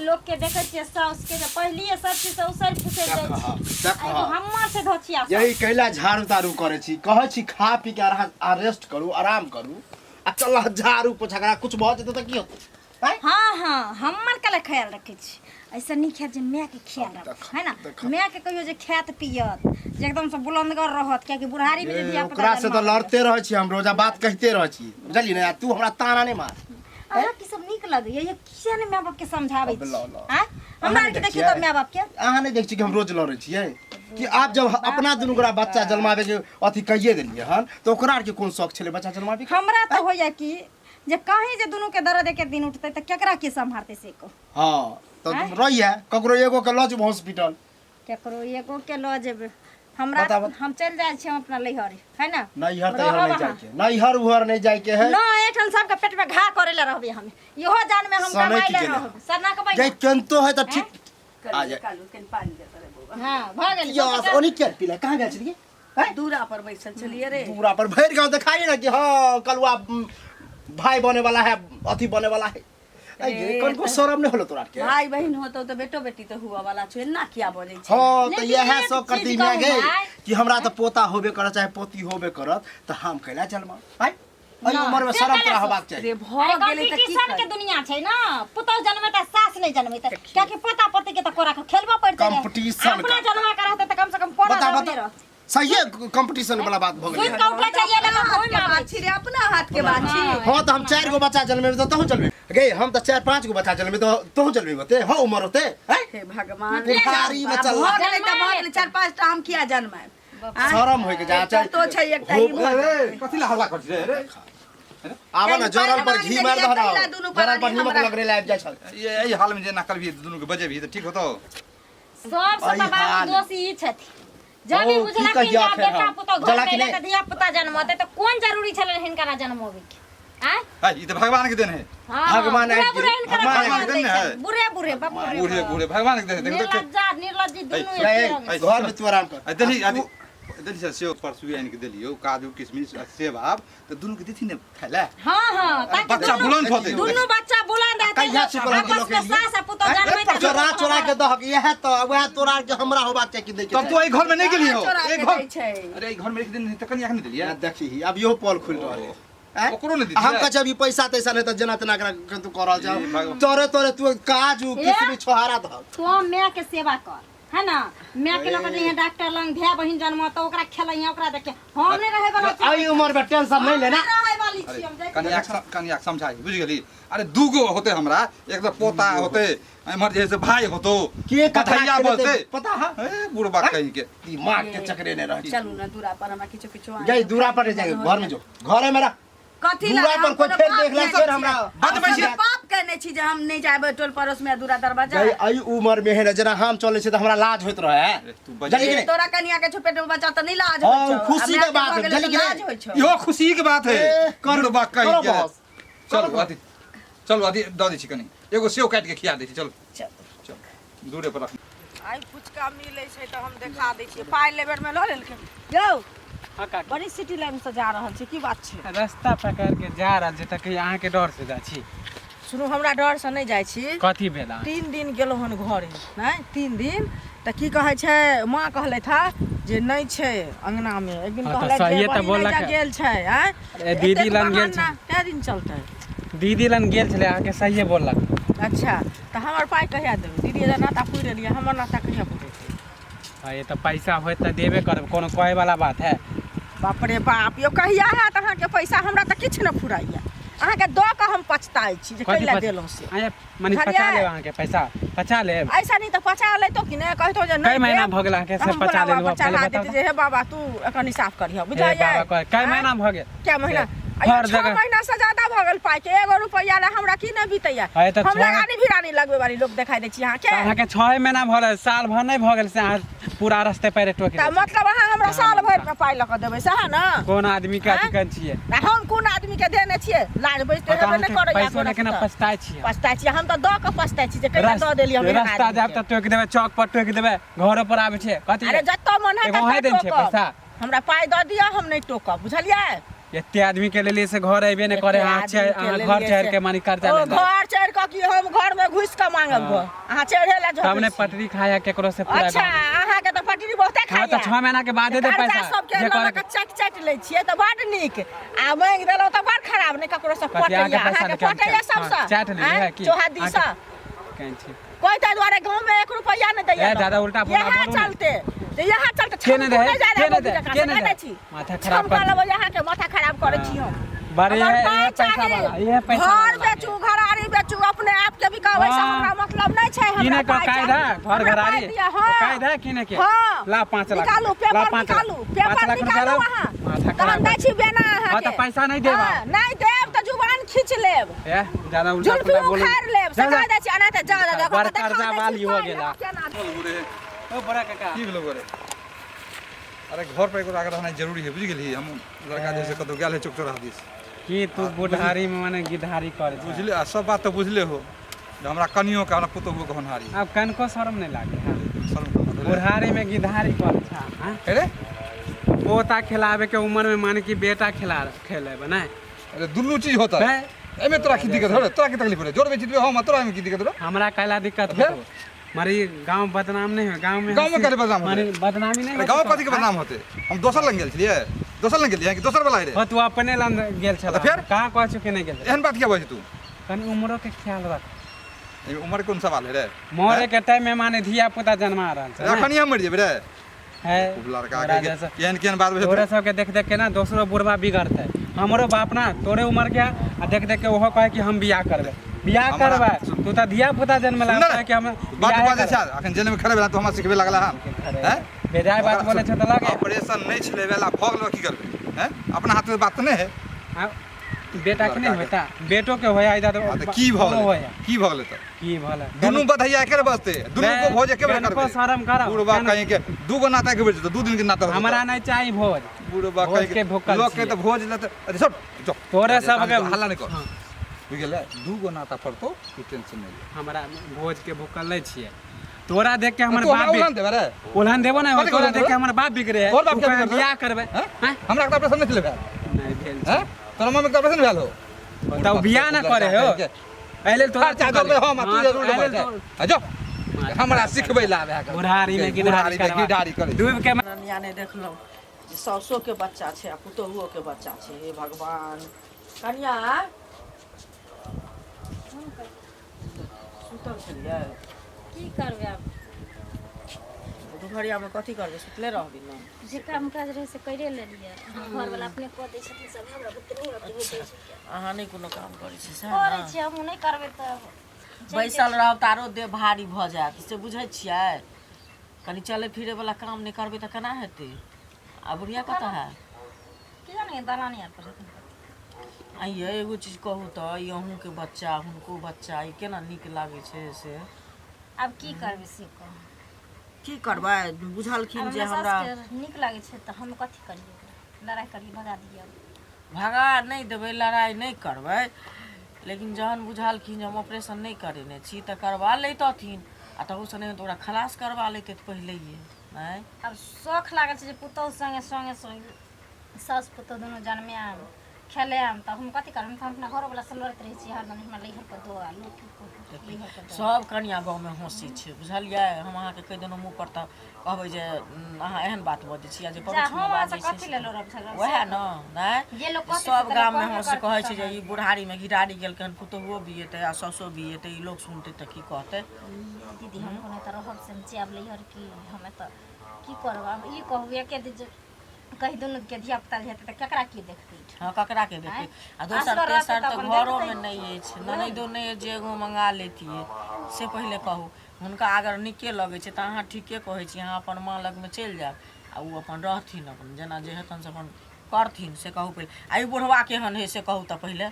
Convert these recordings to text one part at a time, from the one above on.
लोग के देखे छियै साउस के पहलिए सब चीज से उसर फुसे जाइ छै हमर से धोचिया यही कैला झाड़ू तारू करे छी कहै छी खा पी के रेस्ट करू आराम करू आ चल झाड़ू पोछा कुछ भ जेतै त की होतै हां हां हमर कले ख्याल रखे छी ऐसा नहीं खे जे मैं के ख्याल रख है ना मैं के कहियो जे खात पियत जे एकदम से बुलंदगर रहत क्या कि बुढ़ारी में दिया पता ओकरा से त लड़ते रहै छी हम रोजा बात कहते रहै छी बुझली ना तू हमरा ताना नहीं मार अहाँ की सब निक लगे ये किसे ने माय बाप के समझाबै छी हैं हमरा के देखियो त माय बाप के अहाँ नहीं देख छी कि हम रोज लड़ै छियै कि आप जब अपना दुनू गोरा बच्चा जन्मावे के अथी कहिए देलिए हन तो ओकरा के कोन शौक छले बच्चा जन्मावे के हमरा त होया कि जे कहीं जे दुनू के दर्द के दिन उठते त केकरा के संभालते से को हां तो तुम रहिए ककरो एगो के ल जब हॉस्पिटल केकरो एगो के ल जेबे हमरा हम चल जाय छी अपना लइहर है ना नैहर त नहीं जाय के नैहर उहर नहीं जाय के है ना एठन सब के पेट में घा करेला रहबे हम इहो जान में हम कमाइले रहब सरना कमाइ जय कंतो है त ठीक आ जा कालू के पानी देता रे बउआ हां भ गेल यस ओनी के पिला कहां गेल छी हैं दूरा पर बैठल चलिए रे दूरा पर भैर गांव दिखाई ना कि हां कलवा भाई बने वाला है अथी बने वाला है ये कौन को शर्म नहीं होलो तोरा के भाई बहन होतो तो बेटो बेटी तो हुआ वाला छै ना किया बोलै छै हां तो यह सब करती में गए कि हमरा तो पोता होबे कर चाहे पोती होबे करत तो हम कैला जन्म भाई अई उम्र में शर्म तोरा होबाक चाहिए रे भ गेले त की किसान के दुनिया छै ना पुतौ जन्मे त सास नहीं जन्मे त क्या कि पोता पोती के त कोरा के खेलबा पड़ते कंपटीशन अपना जन्मा करत त कम से कम पोरा बता रह सही है कंपटीशन वाला बात भ गेल सुन का उठा चाहिए लगा कोई में बात छी रे अपना हाथ के बात छी हां तो हम 4 गो बच्चा जन्मे तो तहु चलबे गे हम तो 4-5 गो बच्चा जन्मे तो तहु चलबे होते हां उम्र होते हैं हे भगवान बुखारी में चल भ गेले त भ गेले 4-5 टा हम किया जन्माय शरम होय के जा चाहे तो छै एकटा ही कथि ला हल्ला कर रे रे आवा ना जरल पर घी मार धराओ जरल पर नमक लगरे लाइब जाय छल ये हाल में जे ना करबी दुनु के बजेबी त ठीक होतो सब बाबा दोषी ई छथि जब भी बुझला कि बेटा पुतो घर में लेके दिया पुता जन्मते तो कौन जरूरी छले हिनका जन्म होबे के हां ई त भगवान के देन है भगवान भगवान के देन है बुरे बुरे बाप बूढ़े बूढ़े भगवान के देन निर्लज्जा निर्लज्जी दुनु घर में तू आराम कर दली आदि दली से सेव परसु यानी के दलियो काजू किशमिश सेब आप त दुनु के देथि ने खाला हां हां ताकि बच्चा बुलंद होते दुनु बच्चा बुलंद रहते कहिया से बुलंद आपस में सास पुतो जन्मे त चोरा चोरा के दहक यह तो वह तोरा के हमरा होबाक चाहिए कि दे तब तो ए घर में नहीं गेली हो एक घर छै अरे घर में एक दिन त कनी आखने दलिया देखी अब यो पोल खुल रहल है ओकरो ने दी हम का जब पैसा तैसा नहीं तो जना तना कर तू करल जा तोरे तोरे तू काजू किशमिश छोहारा ध तो मैं के सेवा कर है ना मैं के लोग यहाँ डॉक्टर लंग भे बहिन जन्म तो ओकरा खेलैया ओकरा देखे हम नहीं रहे वाला आई उम्र में टेंशन नहीं लेना रहे वाली छी हम कनी आख समझाई बुझ गेली अरे दूगो होते हमरा एक तो पोता होते हमर जैसे भाई होतो के कथैया बोलते पता है ए बुढ़बा कहीं के दिमाग के चक्रे ने रह चलू ना दूरा पर हमरा किछो किछो गई दूरा पर जाए घर में जो घरे मेरा कथि दूरा पर कोई फेर देख ले फिर हमरा बदबै छी पाप कहने छी जे हम नहीं जाबे टोल पड़ोस में दूरा दरवाजा गई आई उम्र में है जना हम चले से तो हमरा लाज होत रहे है तू बजे तोरा कनिया के छुपेट में बच्चा त नहीं लाज हां होय छौ खुशी के बात है जल्दी लाज होय छौ यो खुशी के बात है बुढ़बा कहीं करो के बस। चलो आदि चलो आदि द दै छी कनी एगो सेव काट के खिया दै छी चलो चल दूरे पर रख आई फुचका मिले छै त हम देखा दै छी पाई लेबर में ल लेलके यौ बड़ी सिटी लाइन से जा रहल छी की बात छै रास्ता पकड़ के जा रहल छी त अहाँ के डर से जा छी सुनु हमरा डर से नहीं जाय छी कथी भेला 3 दिन गेलो हन घरे नहीं 3 दिन त की कहै छै मां कहले था जे नहीं छै अंगना में एक दिन कहले सही जे त बोललक गेल छै हैं दीदी लन गेल छै कै दिन चलतै दीदी लन गेल छले अहाँ के सही बोललक अच्छा त हमर पाई कहिया देबै दीदी जे नाता पूरि लिया हमर नाता कहिया पूरेतै ये तो पैसा होय त देबे करब कोनो कहे वाला बात है बाप रे बाप यो कहिया हैत अहाँ के पैसा हमरा त किछ न फुराइया अहाँ के द के हम पछताई छी जे कैला देलौ से आए मनी पचा लेब अहाँ के पैसा पचा लेब ऐसा नहीं त पचा लेतो कि ने कहतो जे कई महीना भ गेल अहाँ के से पचा लेब पहले बता जे हे बाबा तू एकनी साफ करियो बुझाइया बाबा कई महीना भ गेल क्या महीना हर 6 जगह महीना से ज्यादा भ गेल पाई के 1 रुपया ले हमरा की न बीतैया हम लगानी भिरानी लगबे वाली लोग देखाई दे छी अहाँ के अहाँ के 6 महीना भ गेल साल भर नहीं भ गेल से अहाँ पूरा रास्ते पैरे टोके त मतलब अहाँ हमरा साल भर में पाई लक देबै सहा न कोन आदमी का चिकन छिए हम कोन आदमी के देने छिए लाज बजते हेबे न करैया पैसा लेकिन पछताई छिए पछताई छी हम त द के पछताई छी जे कैला द देली हम रास्ता जाब त टोक देबे चौक पर टोक देबे घर पर आबै छै कथि अरे जत्तो मन है एगो है देन छै पैसा हमरा पाई द दिया हम नहीं टोकब बुझलियै एते आदमी के लिए से घर अइबे ने करे एते अहाँ आदमी के अहाँ लेलिए घर चढ़ से- के मानी कर्जा ओ ले घर चढ़ के कि हम घर में घुस के मांगब गो अहाँ चढ़े ला जो हमने पटरी खाया केकरो से पूरा अच्छा गाँव। अहाँ के तो पटरी बहुते हाँ खाइया तो 6 महीना के बाद दे पैसा सबके जे लऽ करे के चट लै छियै तऽ बड नीक आ मांगि देलहुँ तऽ बड खराब नहि ककरो से पटिया के पटैया पैसा अहाँके निकाल पटैया चाट। हाँ, सबसँ चाट ली है कि चौहद्दी सँ कहीं छी कोई ताहि दुआरे गाँव में 1 रुपैया नहि दैया ए, दादा उल्टा पुल्टा यहाँ बोलू ने। चलते तऽ यहाँ चलते के नहि छमकू दै? नहि जाय के नहि दै? दै? जकाँ के से नहि नहि दै? छी माथा खराब छमका कर- लेबै यहाँ के माथा खराब करै छी हम बड़े हमर है पाइ ये पैसा चाही। वाला ये पैसा घर वाला बेचू घरारी बेचू अपने आप के बिकाबै से हाँ। हमरा मतलब नहीं छै हमरा किने का पाइ कायदा चाही। घर हमरा घरारी पाइ दिअ, हाँ। कायदा किने के हाँ। ला 5 लाख निकालू ला पेपर 5 निकालू लाख। पेपर 5 लाख रुपया निकालू लो। अहाँ माथा तहन खराब दै छी बेना अहाँ हाँ, तो पैसा नहीं देब हाँ, नहीं देब तऽ जुबान खींच लेब ए ज्यादा उल्टा जुल्फी पुल्टा बोलू उखाड़ लेब जा, जा। सजा दै छी अना तऽ जा जा बड़ कर्जा वाली हो गेला। ओ बड़ा काका की भेलो रे अरे घर पर एगो आगे रहना जरूरी है बुझ गेली हम लड़का जैसे कतौ गेल है चौक रह दिस की तू बुढ़ारी में माने गिधारी कर छै। बुझले आ सब बात तो बुझले हो जे हमरा कनियो के हमरा पुतो हुआ के होनहारी अब कनको शर्म नहीं लागे हाँ। शर्म कर मत बुढ़ारी में गिधारी कर छा हाँ? अरे पोता खिलावे के उम्र में माने कि बेटा खेलेबे ना अरे दुनू चीज होता है है? एमे तोरा की दिक्कत हो रे तोरा की तकलीफ हो रे जोर में जीतबे हम तोरा में की दिक्कत हो हमरा कैला दिक्कत फिर? हो मारी गांव बदनाम नहीं है गांव में गाँव में कैसे बदनाम मारी होते? बदनामी नहीं अरे गाँव कथी के बदनाम होते हम दोसर लग गेल छलिए दोसर लग गेलिए कि दोसर वाला रे हो तू अपने लन गेल छला तो फिर? कहां कह चुके नहीं गेल एहन बात क्या बोल तू कनी उम्रो के ख्याल रख ए, उम्र कौन सवाल है रे मोरे के टाइम में माने धिया पुता जन्मा रहल छै अखनी हम मर जेबे रे है खूब लड़का तोरा के जैसा। केहन केहन बात बजे तोरे सब के देख देख के ना दूसरो बुढ़वा बिगड़ते हमरो बाप ना तोरे उम्र के आ देख देख के ओहो कहे कि हम बियाह करबे बियाह हमरा- करबे तू त धिया पुता जन्म ला सुन ना, कि हम बात बियाह बाजे छा अखन जेल में खड़े भेला तो हमरा सिखबे लागला हम हैं बेजाय बात बोले छ त लगे ऑपरेशन नहीं छले वाला भग लो की करबे हैं अपना हाथ में बात नहीं है आ, बेटा के नहीं होता बेटो के होया इधर हाँ, तो की भग होया की भगले तो की भला दुनू बधैया एके बसते दुनू को भोज एके बेर को करबे शर्म करा बुढ़बा कहीं के दू गो नाता के बेर तो 2 दिन के नाता हमरा नहीं चाहिए भोज बुढ़बा भोज कहीं के के भूखल लोग के छियै। तो भोज ले अरे सब जो तोरे सब के हल्ला नहीं कर हाँ, बुझ गेलै 2 गो नाता पड़तो तू टेंशन नहीं ले हमरा भोज के भूखल नहीं छिए तोरा देख के हमर तू बाप हमरा उलान देबे रे उल्हन देबो ना कथी तोरा उल्हन देख के देबे? हमर बाप बिगड़े है तोहर बाप तू क्या कहे बिगड़े? बियाह करबे हैं हैं हमरा का ऑपरेशन नहीं चले नहीं भेल हैं तोरा मम्मी का ऑपरेशन भेल हो तब बियाह ना करे हो एले तोरा चाचा दो हम तू जरूर एले आ जो हमरा सिखबै ला आबे बुढ़ारी में गिधारी करबा। गिधारी करे डूब के कनिया ने देखलहुँ जे साउसो के बच्चा छै आ पुतोहुओ के बच्चा छै हे भगवान कनिया सुतल छलियै की करबै आब दुपहरिया में कथी करबै सुतले रहबी ने जे काम काज रहै से कइरे लेलियै घरवला अपने कऽ दै छथिन सब हमरा बुते नहीं होते होते छै अहाँ नहि कोनो काम करै छी सएह करै ने छी हमहूँ नहि करबै तऽ बैसल रहब तऽ आरो देह भारी भऽ जायत से बुझै छियै कनि चलै फिरै वला काम नहि करबै तऽ केना हेतै आ बुढ़िया कतऽ है की जाने दलानी आर पर छथिन आइये एगो चीज कहू तऽ ई अहूँके बच्चा हुनको बच्चा ई केना नीक लागै छै से आब की करबै से कह की करबै बुझलखिन जे हमरा नीक लागै छै तऽ हम कथी करियै लड़ाइ करियै भगा दियै भगा नहि देबै लड़ाइ नहि करबै लेकिन जहन बुझलखिन जे हम ऑपरेशन नहि करेने छी तऽ करबा लैतथिन आ तहूसँ नहि तऽ ओकरा खलास करबा लैतै पहिलैए नहि आब शौख लागल छै जे पुतहु संगे संगे संगे सास पुतहु दुनू जनमायब खेलायब तऽ हम कथी करब हम अपना घरवला से लड़ैत रहै छी हरदम हमरा लैहर पर दो आ लोक लैहर पर दो सब कनिया गाँवमे हँसी छै बुझलियै हम अहाँके कहि देलहुँ मुँह पर तऽ कहबै जे अहाँ एहन बात बजै छी आ जे जा पड़ोसमे हम बाजै से कथी छी ले लड़ब झगड़ब वएह से ने नहि जे लोग कहतै सब से गाममे कहबे हँसी करतै कहै छै जे तहन। ई बुढ़ारीमे घिरारी गेलकै हन पुतहुओ बिएतै आ साउसो बिएतै ई लोग सुनतै तऽ की कहतै दीदी हम कोनो तऽ रहब से हम जायब लैहर की हमे तऽ की करब आब ई कहू एके दिन जे कहीं दुनू के धिया पुता हेतै तऽ केकरा की देखतै हाँ ककरा के देखै आ दोसर असगर तेसर रहतै तऽ तऽ अपन घरोमे देखतै। नहि अछि ननैदो नहि अछि जे एगो मंगा लेतियै से पहिले कहू हुनका अगर नीके लगै छै तऽ अहाँ ठीके कहै छी अहाँ अपन माँ लगमे चलि जायब आ ओ अपन रहथिन अपन जेना जे हेतनि से अपन करथिन से कहू पहिले आ ई बुढ़वा केहन है से कहू तऽ पहिले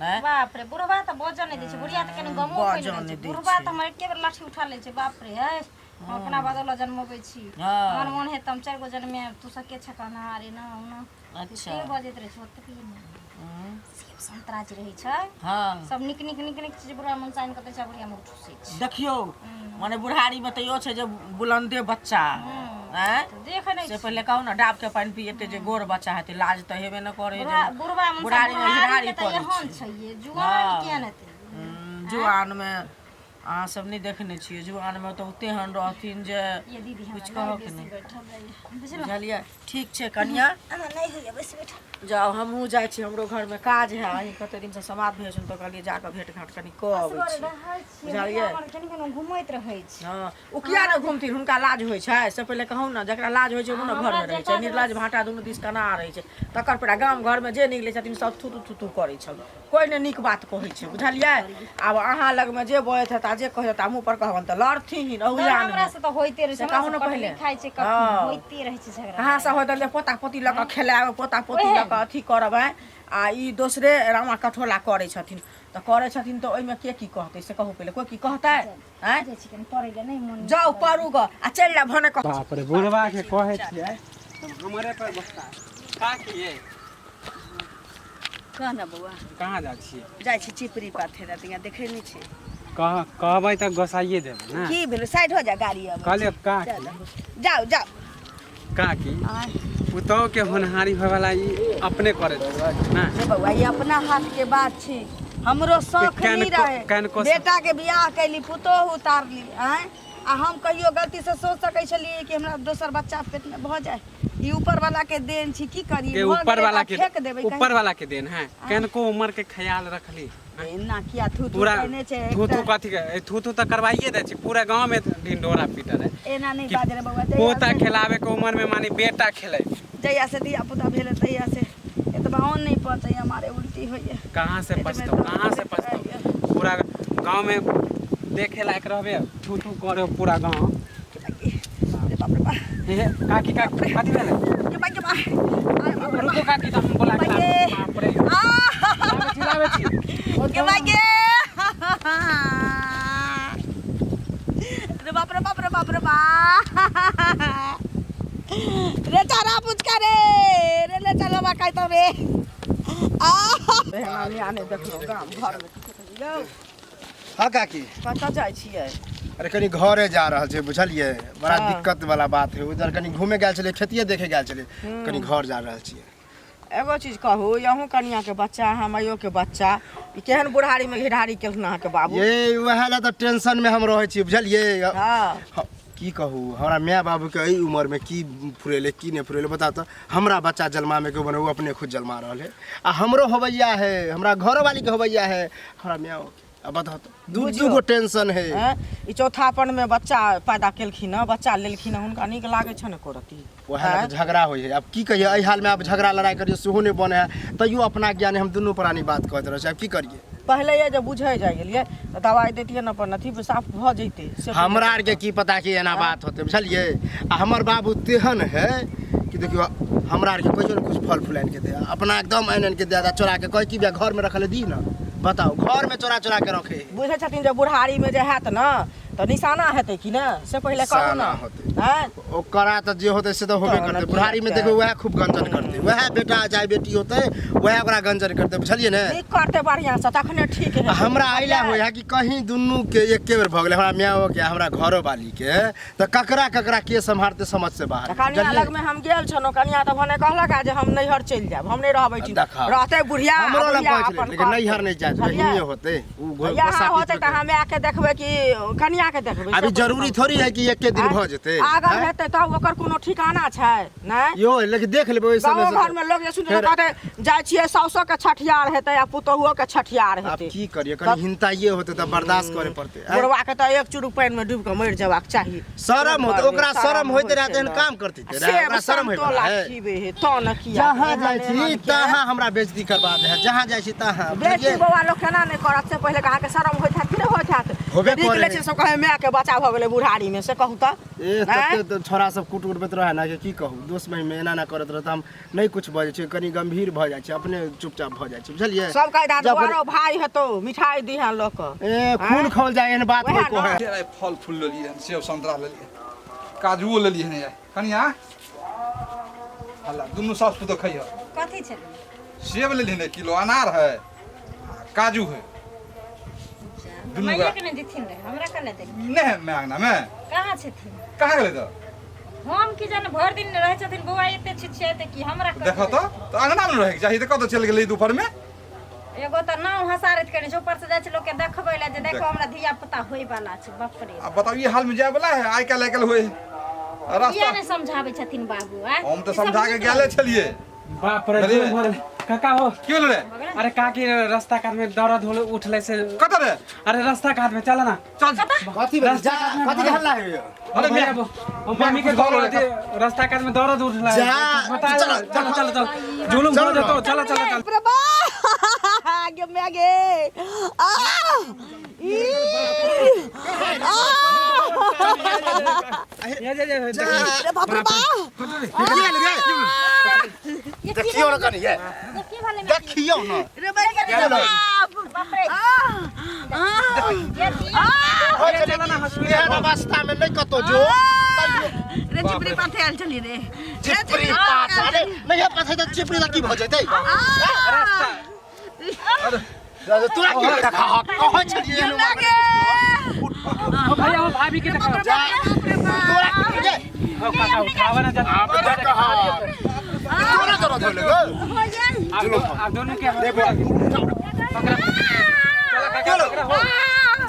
नहि बाप रे बुढ़वा तऽ बजऽ नहि दै छै बुढ़िया तऽ कनि गमो बजऽ कइले नहि छै दै बुढ़वा छै। तऽ हम एके बेर लाठी उठा लै छै बाप रे है हम अपना बदौलत जन्मबै छी हाँ। मन मन है तम 4 गो जन्मे तू सके छकाना अरे ना ना अच्छा से बजैत रहै छै ओते भी नहीं हम्म, सेब संतरा जे रहै छै हाँ सब निक निक निक निक चीज बुढ़ा मन साइन कते छै बुढ़िया मुठ से छै देखियौ माने बुढ़ारीमे तऽ इहो छै जे बुलन्दे बच्चा हैं देख नहीं से पहले कहू ना डाब के पानी पिएते जे गोर बच्चा हेते लाज त हेबे न करे बुढ़वा में बुढ़ारी में हिरारी तो पड़े यहन छै ये जुआन किया न जुआन में अहाँ सब नहीं देखने छियै जुआन में तो तेहन रहथिन जे ये दीदी कुछ हमरा कहो के नहीं बैठल रही बुझलियै ठीक छै कनिया हमरा नहीं होइए बस बैठल जाओ हमहूँ जाइ छी हमरो घर में काज है अहीं कते दिन से समाद भेल छन तो कहलिए जाके भेंट घाट कनी कऽ अबै छी बुझलियै कनी घुमैत रहै छी हाँ उ किया न घुमथिन हुनका लाज होइ छै से पहिले कहू ना जकरा लाज होइ छै उ न घर में रहै छै निर्लाज भाटा दुनू दिस कना रहै छै तकर पर गाम घर में जे निकलै छथिन सब थू थू करै छै कोई ने नीक बात कहै छै बुझलियै आब अहाँ लग में जे बहैत हेता जे कहै हेता मुँह पर कहबन त लड़थिन औजान हमरा से तो होइते रहै छै कहू न पहिले खाइ छै कखनो होइते रहै छै झगड़ा कहाँ से होत पोता पोती लऽ कऽ खेलाब पोता पोती लऽ कऽ अथी करब आ ई दोसरे रामा कठोला करै छथिन तऽ करै छथिन तऽ ओहिमे के की कहतै से कहू पहिले कोई की कहतै हैं जे चिकन पड़ै ले नहीं मन जाओ परू ग आ चल जा भने कह बाप रे बुढ़वा के कहे छियै हमरे पर बस्ता का किए कहना बौआ कहाँ जा छियै जाइ छी चिपरी पाथे रा तिया देखै नै छी कहबै तऽ गोसाइए देबै ना की भेल साइड हो जा गाड़ी अब कहले का जाओ जाओ का की पुतौ के होनहारी होय वाला ई अपने करे ना रे बौआ ये अपना हाथ के बात छी हमरो शौक नहीं रहे बेटा के बियाह कैली पुतोह उतारली हैं आ हम कहियो गलती से सोच सकै छलिए कि हमरा दोसर बच्चा पेट में भ जाए ई ऊपर वाला के देन छी की करी के ऊपर वाला के देन है केनको उम्र के ख्याल रखली ना किया थू थू पूरा कहने छै थू थू कथी के थू थू तो करवाइए दे छी पूरा गांव में ढिंडोरा पीटर है एना नहीं बाज रे बौआ पोता खिलावे के उम्र में मानी बेटा खिलाए जैया से दिया पुता भेल तैया से एतबा ऑन नहीं पहुंचे हमारे उल्टी होइए कहाँ से पछतो पूरा गांव में देखे लायक रहबे थू थू करे पूरा गांव अरे बाप रे बाप हे काकी कथी भेल के बाप के बाप रुको काकी तो हम बोला बाप रे चिल्लावे छी के बाप के रे बाप रे बाप रे बाप रे बाप रे चारा पुचका रे ले चलो बा काई तो रे आ रे आने देखलो गाम घर में यौ हाँ काकी कतऽ जाइ छियै अरे कनी घरे जा रहल छै बुझलिए बड़ा दिक्कत वाला बात है उधर कनी घूमे गेल छले खेतिए देखे गेल छले कनी घर जा रहल छियै एगो चीज कहू यहूँ कनिया के बच्चा हमयो के बच्चा ई केहन बुढ़ारी में घिढ़ारी केलखिन अहाँ के बाबू ये वएह ला तो टेंशन में हम रहै छी बुझलिए हाँ की कहू हमरा माय बाबू के एही उम्र में की फुरेले की नहीं फुरेले बता तो हमरा बच्चा जन्मा में के बने वो अपने खुद जन्मा रहल है आ हमरो होवैया है हमरा घरो वाली के होवैया है हमरा माय अब बताओ तो दू गो टेंशन है ई चौथापन में बच्चा पैदा केलखिन ह बच्चा लेलखिन ह हुनका नीक लागे छ न कोरती वह झगड़ा होई है अब की कहिए एहि हाल में अब झगड़ा लड़ाई करिए सेहो नहीं बने है तैयो अपना ज्ञान हम दुनू प्राणी बात कहते रहे अब की करिए पहले ये जब बुझे जाय गेलिए तो दवाई देतिए न पर नथी साफ भ जइते हमरा आर के की पता कि एना बात होते बुझलिए आ हमर बाबू तेहन है कि देखियो हमरा आर के कुछ न कुछ फल फुलाइन के दे अपना एकदम आनन के दे चोरा के कह की घर में रखले दी ना बताओ घर में चोरा चोरा के रखे बुझे छथिन जे बुढ़ारी में जे हैत न तो निशाना हेतै कि ना से पहले कहू ना हैं ओकरा तो जे होते से तो होबे करते बुढ़ारी में देखो वह खूब गंजन करते वह बेटा चाहे बेटी होते वह ओकरा गंजन करते बुझलिए ने ठीक करते बढ़िया से तखने ठीक है हमरा आइला होय है कि कहीं दुन्नु के एके बेर भ गेल हमरा माओ के हमरा घरो वाली के त ककरा ककरा के संभालते समझ से बाहर कनिया लग में हम गेल छनो कनिया तो भने कहलक जे हम नैहर चल जाब हम नहीं रहबै छी रहते बुढ़िया हमरो लग पहुंच लेकिन नैहर नहीं जाय हिये होते उ गोसा होते त हम आके देखबै कि कनिया के देखबै अभी जरूरी थोड़ी है कि एके दिन भ जेते अगर हेतै त ओकर कोनो ठिकाना छै नै यो लेकिन देख लेबै ओइ समय से घर में लोग जे सुनते कहते जाय छियै सौसो के छठियार हेतै आ पुतहुओ के छठियार हेतै अब की करिए कनी हिंताइए होते त बर्दाश्त करे पड़ते बुढ़वा के त एक चुरुक पानी में डूब के मर जाबाक चाहिए शरम होते ओकरा शरम होते रहते एहन काम करते ओकरा शरम होय है तो न किया जहां जाय छी तहां हमरा बेइज्जती करबा दे जहां जाय छी तहां बेइज्जती बाबा लोग केना नै करत से पहिले कहा के शरम होइत है कि नै होइत है होबे करे छै सब कहे माय के बच्चा भ गेलै बुढ़ारी में से कहू त ए तते छोरा सब कुट उठबैत रहे ना की कहू दोस्त में एना ना करत रहे त हम नहीं कुछ बजे छै कनी गंभीर भ जाय छै अपने चुपचाप भ जाय छै बुझलिए सब कह दा बड़ो भाई हेतो मिठाई दिहा लोक ए खून खोल जाय एहन बात कोई को है फल फूल लेलिए सेब संतरा लेलिए काजू लेलिए ने कनिया हल्ला दुनू सास पुतो खइयो कथी छै सेब लेलिए ने किलो अनार है काजू है मैया के नहीं दिथिन रे हमरा कने दे नहीं मैं अंगना में कहां छथिन कहां गेले तो हम की जाने भर दिन रहे छथिन बौआ एते छिछियाते कि हमरा देखो तो अंगना में रहे के चाहिए कत चल गेलै दोपहर में एगो त नाव हसारत करे छै ऊपर से जाय छै लोग के देखबै ले जे देखो हमरा धिया पुता होय वाला छै बाप रे अब बताओ ये हाल में जाए वाला है आइ काल्हि होए रास्ता किया ने समझाबै छथिन बाबू हम तो समझा के गेले छलिए बाप रे जोर भर काका हो की होले रे अरे काकी रास्ता काट में दर्द होले उठले से कत रे अरे रास्ता काट में चल ना चल कथी जा कथी के हल्ला है अरे मैं हम मम्मी के दर्द रास्ता काट में दर्द उठला जा, बता चल चल चल जुलुम हो जातो चल चल चल प्रभा आगे में आगे आ ई ये बाप रे देखियो ना कनी ये देखिए वाले में देखियो ना रे बाप बाप रे हो चले ना हॉस्पिटल अवस्था में नहीं कतो जो रे चिपरी पाथे आल चली रे चिपरी पास अरे नहीं पास तो चिपरी ला की भ जतै अरे तोरा की देखा कहो छलिए भाई हम भाभी के देखो जा तोरा की जे काका उठावा ना जा आप कहा तोरा दर्द होले गो आप दोनों के पकड़ा चल काका हो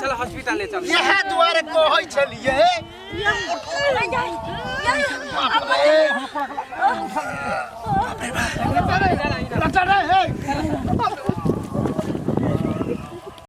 चल हॉस्पिटल ले चल यह द्वारे कहै छलिए ले जाई